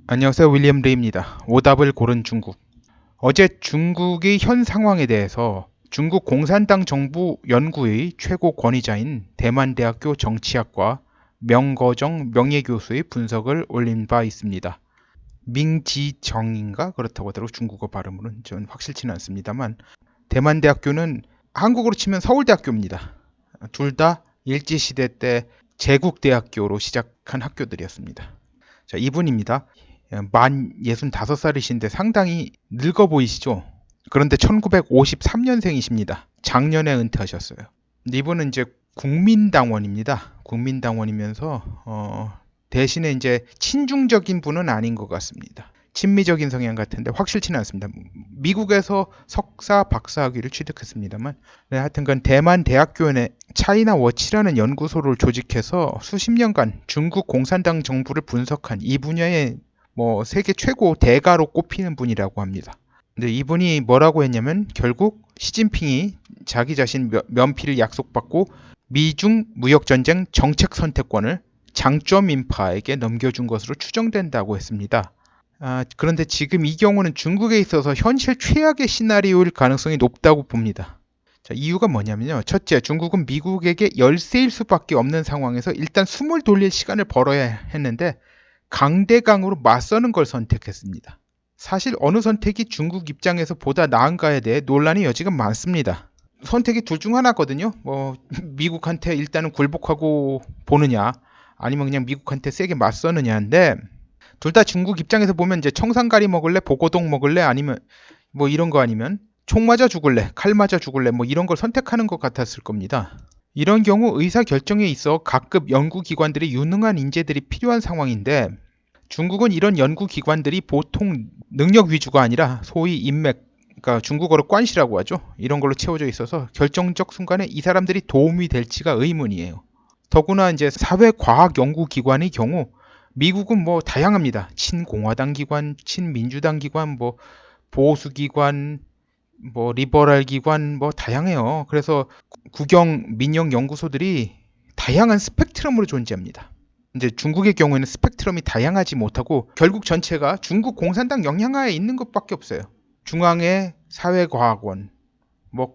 안녕하세요. 윌리엄 레이입니다. 오답을 고른 중국. 어제 중국의 현 상황에 대해서 중국 공산당 정부 연구의 최고 권위자인 대만대학교 정치학과 명거정 명예교수의 분석을 올린 바 있습니다. 민지정인가? 그렇다고 하더라고 중국어 발음으로는 전 확실치는 않습니다만 대만대학교는 한국으로 치면 서울대학교입니다. 둘 다 일제시대 때 제국대학교로 시작한 학교들이었습니다. 자, 이분입니다. 만 65살이신데 상당히 늙어 보이시죠? 그런데 1953년생이십니다. 작년에 은퇴하셨어요. 근데 이분은 이제 국민당원입니다. 국민당원이면서 대신에 이제 친중적인 분은 아닌 것 같습니다. 친미적인 성향 같은데 확실치는 않습니다. 미국에서 석사, 박사 학위를 취득했습니다만, 네, 하여튼간 대만 대학교에 차이나 워치라는 연구소를 조직해서 수십 년간 중국 공산당 정부를 분석한 이 분야의 세계 최고 대가로 꼽히는 분이라고 합니다. 근데 이분이 뭐라고 했냐면 결국 시진핑이 자기 자신 면피를 약속받고 미중 무역전쟁 정책 선택권을 장점 인파에게 넘겨준 것으로 추정된다고 했습니다. 그런데 지금 이 경우는 중국에 있어서 현실 최악의 시나리오일 가능성이 높다고 봅니다. 자, 이유가 뭐냐면요. 첫째, 중국은 미국에게 열세일 수밖에 없는 상황에서 일단 숨을 돌릴 시간을 벌어야 했는데 강대강으로 맞서는 걸 선택했습니다. 사실 어느 선택이 중국 입장에서 보다 나은가에 대해 논란의 여지가 많습니다. 선택이 둘 중 하나거든요. 미국한테 일단은 굴복하고 보느냐, 아니면 그냥 미국한테 세게 맞서느냐인데, 둘 다 중국 입장에서 보면 이제 청산가리 먹을래, 보고동 먹을래, 아니면 이런 거 아니면 총 맞아 죽을래, 칼 맞아 죽을래, 이런 걸 선택하는 것 같았을 겁니다. 이런 경우 의사 결정에 있어 각급 연구기관들이 유능한 인재들이 필요한 상황인데 중국은 이런 연구기관들이 보통 능력 위주가 아니라 소위 인맥, 그러니까 중국어로 관시라고 하죠. 이런 걸로 채워져 있어서 결정적 순간에 이 사람들이 도움이 될지가 의문이에요. 더구나 이제 사회과학연구기관의 경우 미국은 다양합니다. 친공화당 기관, 친민주당 기관, 보수기관, 리버럴 기관 다양해요. 그래서 국영 민영 연구소들이 다양한 스펙트럼으로 존재합니다. 이제 중국의 경우에는 스펙트럼이 다양하지 못하고 결국 전체가 중국 공산당 영향하에 있는 것밖에 없어요. 중앙의 사회과학원,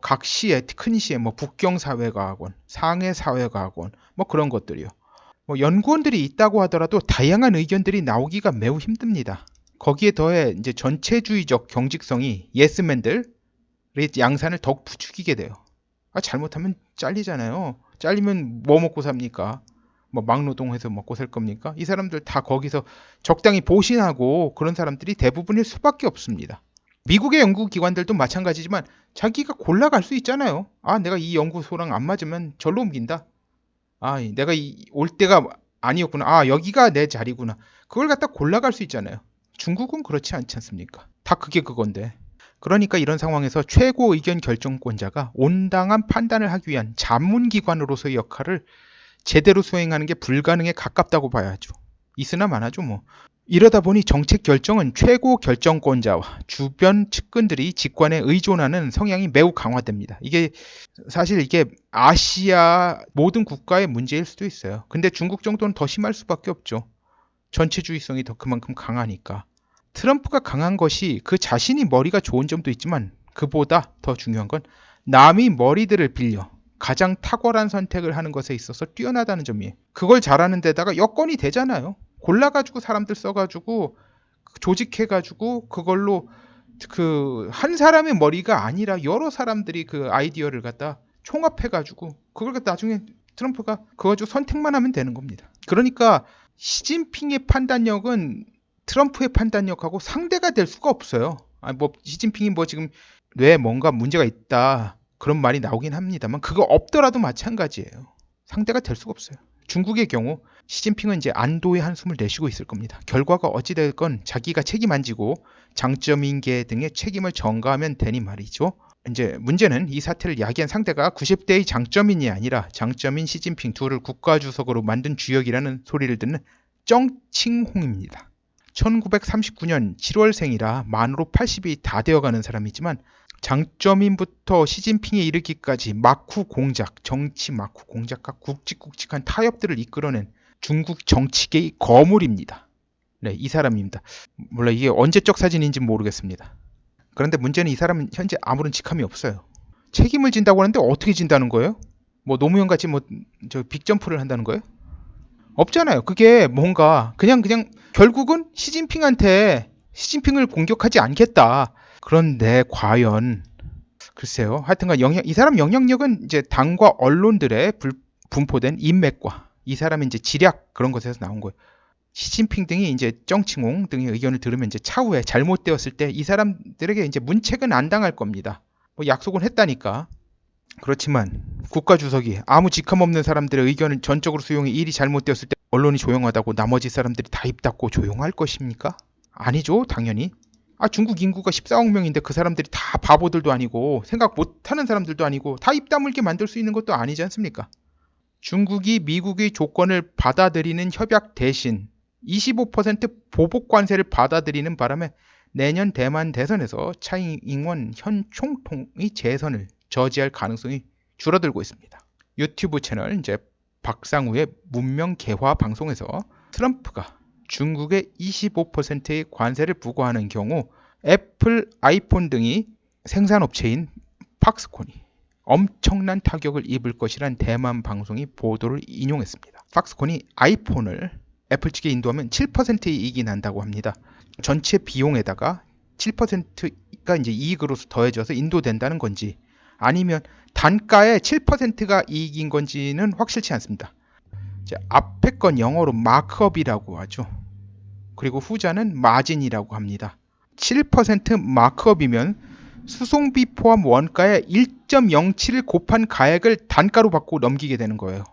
각 시에 큰 시에 북경사회과학원, 상해사회과학원 그런 것들이요. 연구원들이 있다고 하더라도 다양한 의견들이 나오기가 매우 힘듭니다. 거기에 더해 이제 전체주의적 경직성이 예스맨들 양산을 더욱 부추기게 돼요. 잘못하면 잘리잖아요. 잘리면 뭐 먹고 삽니까? 막노동해서 먹고 살 겁니까? 이 사람들 다 거기서 적당히 보신하고 그런 사람들이 대부분일 수밖에 없습니다. 미국의 연구기관들도 마찬가지지만 자기가 골라갈 수 있잖아요. 내가 이 연구소랑 안 맞으면 절로 옮긴다. 내가 올 때가 아니었구나. 여기가 내 자리구나. 그걸 갖다 골라갈 수 있잖아요. 중국은 그렇지 않지 않습니까? 다 그게 그건데. 그러니까 이런 상황에서 최고 의견 결정권자가 온당한 판단을 하기 위한 자문기관으로서의 역할을 제대로 수행하는 게 불가능에 가깝다고 봐야죠. 있으나 마나죠 뭐. 이러다 보니 정책 결정은 최고 결정권자와 주변 측근들이 직관에 의존하는 성향이 매우 강화됩니다. 이게 아시아 모든 국가의 문제일 수도 있어요. 근데 중국 정도는 더 심할 수밖에 없죠. 전체주의성이 더 그만큼 강하니까. 트럼프가 강한 것이 그 자신이 머리가 좋은 점도 있지만 그보다 더 중요한 건 남의 머리들을 빌려 가장 탁월한 선택을 하는 것에 있어서 뛰어나다는 점이에요. 그걸 잘하는 데다가 여건이 되잖아요. 골라가지고 사람들 써가지고 조직해가지고 그걸로 한 사람의 머리가 아니라 여러 사람들이 그 아이디어를 갖다 총합해가지고 그걸 갖다 나중에 트럼프가 그거 가지고 선택만 하면 되는 겁니다. 그러니까 시진핑의 판단력은 트럼프의 판단력하고 상대가 될 수가 없어요. 시진핑이 지금 뇌에 뭔가 문제가 있다 그런 말이 나오긴 합니다만 그거 없더라도 마찬가지예요. 상대가 될 수가 없어요. 중국의 경우 시진핑은 이제 안도의 한숨을 내쉬고 있을 겁니다. 결과가 어찌됐건 자기가 책임 안 지고 장점인계 등의 책임을 전가하면 되니 말이죠. 이제 문제는 이 사태를 야기한 상대가 90대의 장점인이 아니라 장점인 시진핑 둘을 국가주석으로 만든 주역이라는 소리를 듣는 정칭홍입니다. 1939년 7월생이라 만으로 80이 다 되어가는 사람이지만 장점인부터 시진핑에 이르기까지 마쿠 공작, 정치 마쿠 공작과 굵직굵직한 타협들을 이끌어낸 중국 정치계의 거물입니다. 네, 이 사람입니다. 물론 이게 언제적 사진인지 모르겠습니다. 그런데 문제는 이 사람은 현재 아무런 직함이 없어요. 책임을 진다고 하는데 어떻게 진다는 거예요? 뭐 노무현 같이 뭐 저 빅점프를 한다는 거예요? 없잖아요. 그게 뭔가 그냥 결국은 시진핑을 공격하지 않겠다. 그런데 과연 글쎄요. 하여튼간 이 사람 영향력은 이제 당과 언론들의 분포된 인맥과 이 사람의 이제 지략 그런 것에서 나온 거예요. 시진핑 등이 이제 정칭홍 등의 의견을 들으면 이제 차후에 잘못되었을 때 이 사람들에게 이제 문책은 안 당할 겁니다. 뭐 약속은 했다니까. 그렇지만 국가주석이 아무 직함 없는 사람들의 의견을 전적으로 수용해 일이 잘못되었을 때 언론이 조용하다고 나머지 사람들이 다 입 닫고 조용할 것입니까? 아니죠, 당연히. 중국 인구가 14억 명인데 그 사람들이 다 바보들도 아니고 생각 못하는 사람들도 아니고 다 입 다물게 만들 수 있는 것도 아니지 않습니까? 중국이 미국의 조건을 받아들이는 협약 대신 25% 보복 관세를 받아들이는 바람에 내년 대만 대선에서 차이잉원 현 총통의 재선을 저지할 가능성이 줄어들고 있습니다. 유튜브 채널 이제 박상우의 문명 개화 방송에서 트럼프가 중국에 25%의 관세를 부과하는 경우 애플, 아이폰 등이 생산업체인 팍스콘이 엄청난 타격을 입을 것이란 대만 방송이 보도를 인용했습니다. 팍스콘이 아이폰을 애플 측에 인도하면 7%의 이익이 난다고 합니다. 전체 비용에다가 7%가 이제 이익으로 더해져서 인도된다는 건지 아니면 단가의 7%가 이익인 건지는 확실치 않습니다. 앞에 건 영어로 마크업이라고 하죠. 그리고 후자는 마진이라고 합니다. 7% 마크업이면 수송비 포함 원가의 1.07을 곱한 가액을 단가로 받고 넘기게 되는 거예요.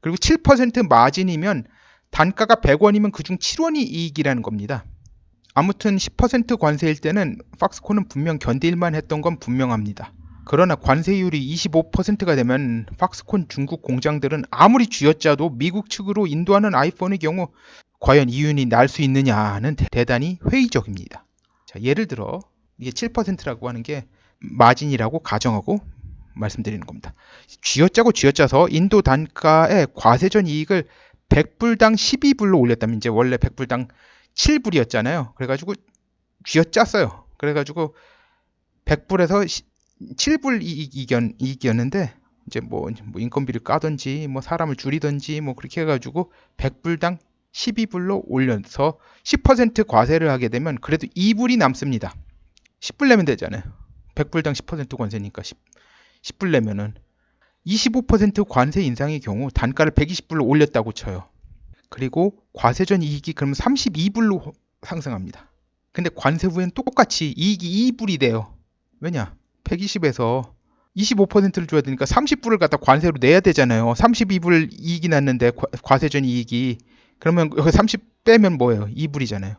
그리고 7% 마진이면 단가가 100원이면 그중 7원이 이익이라는 겁니다. 아무튼 10% 관세일 때는 팍스콘은 분명 견딜만 했던 건 분명합니다. 그러나 관세율이 25%가 되면 팍스콘 중국 공장들은 아무리 쥐어짜도 미국 측으로 인도하는 아이폰의 경우 과연 이윤이 날 수 있느냐는 대단히 회의적입니다. 자, 예를 들어 이게 7%라고 하는 게 마진이라고 가정하고 말씀드리는 겁니다. 쥐어짜서 인도 단가의 과세전 이익을 100불당 12불로 올렸다면 이제 원래 100불당 7불이었잖아요. 그래가지고 쥐어짰어요. 그래가지고 100불에서 7불 이익이었는데 이제 뭐 인건비를 까든지 뭐 사람을 줄이든지 뭐 그렇게 해가지고 100불당 12불로 올려서 10% 과세를 하게 되면 그래도 2불이 남습니다. 10불 내면 되잖아요. 100불당 10% 관세니까 10불 내면은 25% 관세 인상의 경우 단가를 120불로 올렸다고 쳐요. 그리고 과세전 이익이 그러면 32불로 상승합니다. 근데 관세 후엔 똑같이 이익이 2불이 돼요. 왜냐? 120에서 25%를 줘야 되니까 30불을 갖다 관세로 내야 되잖아요. 32불 이익이 났는데 과세전 이익이 그러면 여기 30 빼면 뭐예요? 2불이잖아요.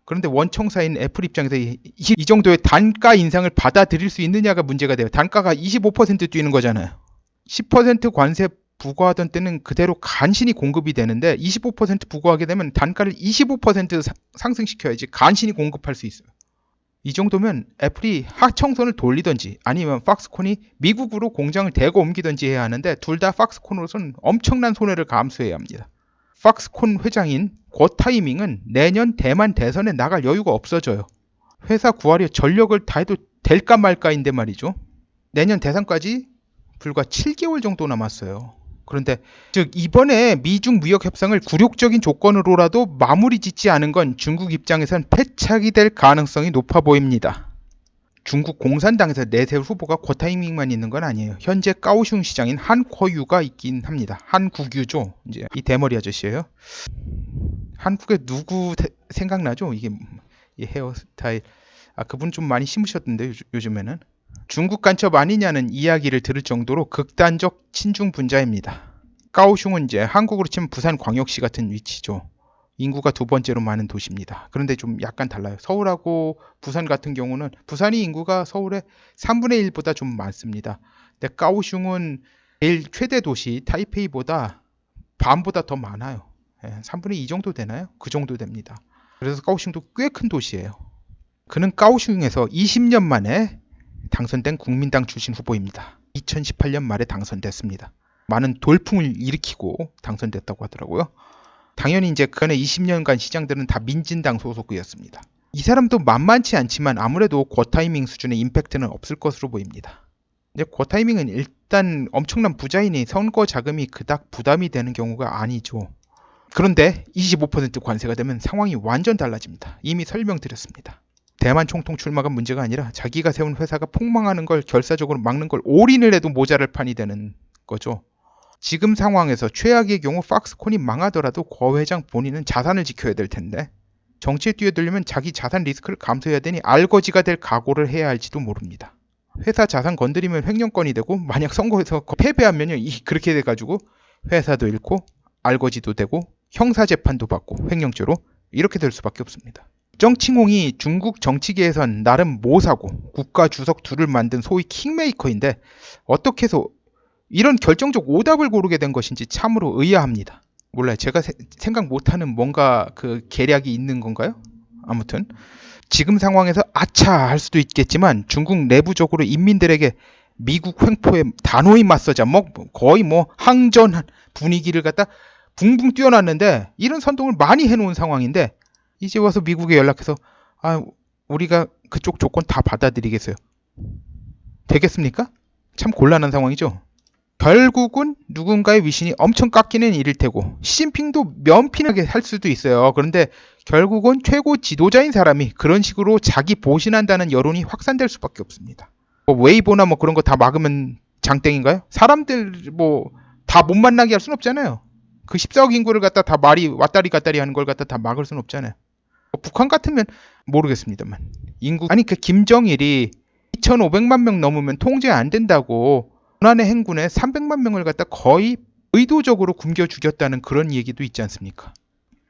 그런데 원청사인 애플 입장에서 이 정도의 단가 인상을 받아들일 수 있느냐가 문제가 돼요. 단가가 25% 뛰는 거잖아요. 10% 관세 부과하던 때는 그대로 간신히 공급이 되는데 25% 부과하게 되면 단가를 25% 상승시켜야지 간신히 공급할 수 있어요. 이 정도면 애플이 하청선을 돌리든지 아니면 팍스콘이 미국으로 공장을 대거 옮기든지 해야 하는데 둘 다 팍스콘으로서는 엄청난 손해를 감수해야 합니다. 팍스콘 회장인 고 타이밍은 내년 대만 대선에 나갈 여유가 없어져요. 회사 구하려 전력을 다해도 될까 말까인데 말이죠. 내년 대선까지 불과 7개월 정도 남았어요. 그런데 즉 이번에 미중 무역 협상을 굴욕적인 조건으로라도 마무리 짓지 않은 건 중국 입장에선 패착이 될 가능성이 높아 보입니다. 중국 공산당에서 내세울 후보가 고 타이밍만 있는 건 아니에요. 현재 까오슝 시장인 한코유가 있긴 합니다. 한국유죠. 이제 이 대머리 아저씨예요. 한국에 누구 생각나죠? 이게 이 헤어스타일. 그분 좀 많이 심으셨던데 요즘에는. 중국 간첩 아니냐는 이야기를 들을 정도로 극단적 친중 분자입니다. 까오슝은 이제 한국으로 치면 부산광역시 같은 위치죠. 인구가 두 번째로 많은 도시입니다. 그런데 좀 약간 달라요. 서울하고 부산 같은 경우는 부산이 인구가 서울의 3분의 1보다 좀 많습니다. 근데 까오슝은 제일 최대 도시 타이페이보다 반보다 더 많아요. 3분의 2 정도 되나요? 그 정도 됩니다. 그래서 까오슝도 꽤 큰 도시예요. 그는 까오슝에서 20년 만에 당선된 국민당 출신 후보입니다. 2018년 말에 당선됐습니다. 많은 돌풍을 일으키고 당선됐다고 하더라고요. 당연히 이제 그간의 20년간 시장들은 다 민진당 소속이었습니다. 이 사람도 만만치 않지만 아무래도 고타이밍 수준의 임팩트는 없을 것으로 보입니다. 이제 고타이밍은 일단 엄청난 부자이니 선거 자금이 그닥 부담이 되는 경우가 아니죠. 그런데 25% 관세가 되면 상황이 완전 달라집니다. 이미 설명드렸습니다. 대만 총통 출마가 문제가 아니라 자기가 세운 회사가 폭망하는 걸 결사적으로 막는 걸 올인을 해도 모자랄 판이 되는 거죠. 지금 상황에서 최악의 경우 팍스콘이 망하더라도 고 회장 본인은 자산을 지켜야 될 텐데 정치에 뛰어들려면 자기 자산 리스크를 감수해야 되니 알거지가 될 각오를 해야 할지도 모릅니다. 회사 자산 건드리면 횡령건이 되고 만약 선거에서 패배하면요 그렇게 돼가지고 회사도 잃고 알거지도 되고 형사재판도 받고 횡령죄로 이렇게 될 수밖에 없습니다. 정칭홍이 중국 정치계에선 나름 모사고 국가 주석 둘을 만든 소위 킹메이커인데 어떻게 해서 이런 결정적 오답을 고르게 된 것인지 참으로 의아합니다. 몰라요. 제가 생각 못하는 뭔가 그 계략이 있는 건가요? 아무튼 지금 상황에서 아차 할 수도 있겠지만 중국 내부적으로 인민들에게 미국 횡포에 단호히 맞서자 거의 항전 분위기를 갖다 붕붕 뛰어났는데 이런 선동을 많이 해놓은 상황인데 이제 와서 미국에 연락해서 우리가 그쪽 조건 다 받아들이겠어요. 되겠습니까? 참 곤란한 상황이죠. 결국은 누군가의 위신이 엄청 깎이는 일일 테고 시진핑도 면피하게 할 수도 있어요. 그런데 결국은 최고 지도자인 사람이 그런 식으로 자기 보신한다는 여론이 확산될 수밖에 없습니다. 웨이보나 그런 거 다 막으면 장땡인가요? 사람들 다 못 만나게 할 수는 없잖아요. 그 14억 인구를 갖다 다 말이 왔다리 갔다리 하는 걸 갖다 다 막을 수는 없잖아요. 북한 같으면 모르겠습니다만 그 김정일이 2,500만 명 넘으면 통제 안 된다고 고난의 행군에 300만 명을 갖다 거의 의도적으로 굶겨 죽였다는 그런 얘기도 있지 않습니까?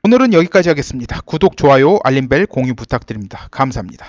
오늘은 여기까지 하겠습니다. 구독, 좋아요, 알림벨, 공유 부탁드립니다. 감사합니다.